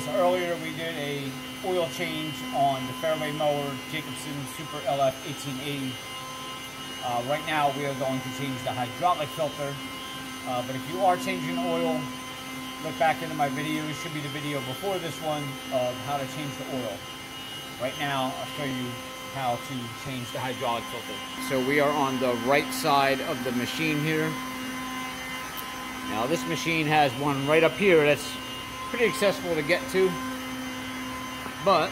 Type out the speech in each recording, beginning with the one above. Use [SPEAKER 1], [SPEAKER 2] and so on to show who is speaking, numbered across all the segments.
[SPEAKER 1] guys, earlier we did a oil change on the fairway mower Jacobsen Super LF1880. Right now we are going to change the hydraulic filter, but if you are changing oil, look back into my video. It should be the video before this one of how to change the oil. Right now I'll show you how to change the hydraulic filter. So we are on the right side of the machine here. Now this machine has one right up here that's pretty accessible to get to, but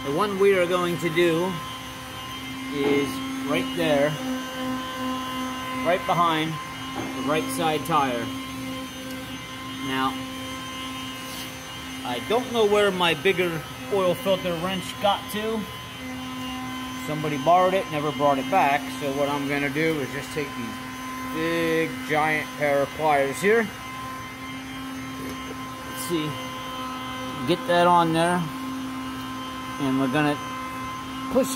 [SPEAKER 1] the one we are going to do is right there, right behind the right side tire. Now I don't know where my bigger oil filter wrench got to. Somebody borrowed it, never brought it back, so what I'm going to do is just take these big giant pair of pliers here. Let's see, get that on there, and we're going to push.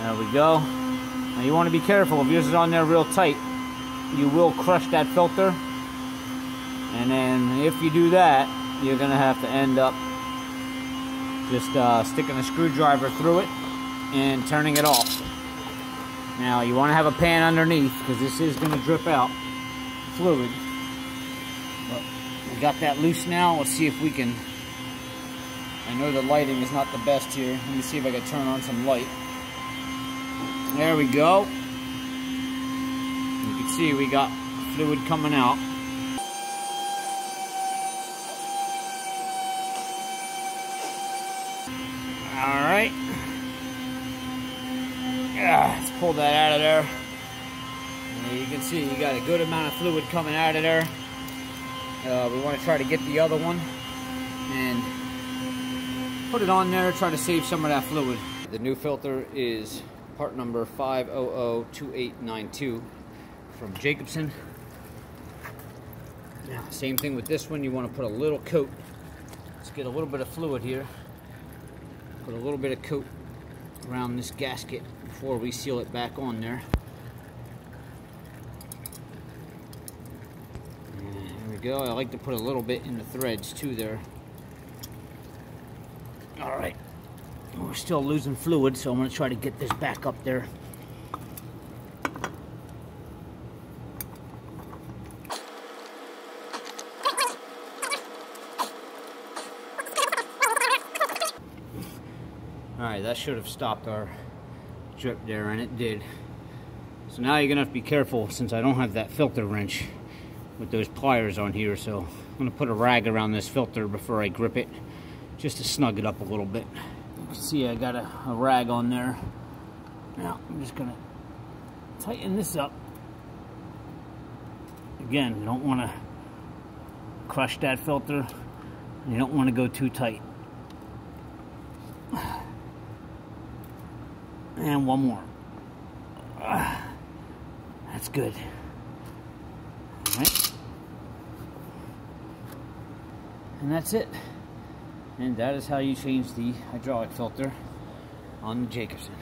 [SPEAKER 1] There we go. Now you want to be careful. If yours is on there real tight, you will crush that filter, and then if you do that, you're going to have to end up just sticking a screwdriver through it and turning it off. Now you want to have a pan underneath because this is going to drip out fluid. But we got that loose now. Let's see if we can. I know the lighting is not the best here. Let me see if I can turn on some light. There we go. You can see we got fluid coming out. Alright. Let's pull that out of there. And you can see you got a good amount of fluid coming out of there. We want to try to get the other one and put it on there, try to save some of that fluid. The new filter is part number 5002892 from Jacobsen. Now, same thing with this one. You want to put a little coat. Let's get a little bit of fluid here. Put a little bit of coat around this gasket before we seal it back on there. And there we go. I like to put a little bit in the threads too there. Alright. We're still losing fluid, so I'm going to try to get this back up there. Alright, that should have stopped our drip there, and it did. So now you're going to have to be careful since I don't have that filter wrench with those pliers on here. So I'm going to put a rag around this filter before I grip it, just to snug it up a little bit. You can see I got a rag on there. Now I'm just going to tighten this up. Again, you don't want to crush that filter. You don't want to go too tight. And one more. That's good. All right. And that's it. And that is how you change the hydraulic filter on the Jacobsen.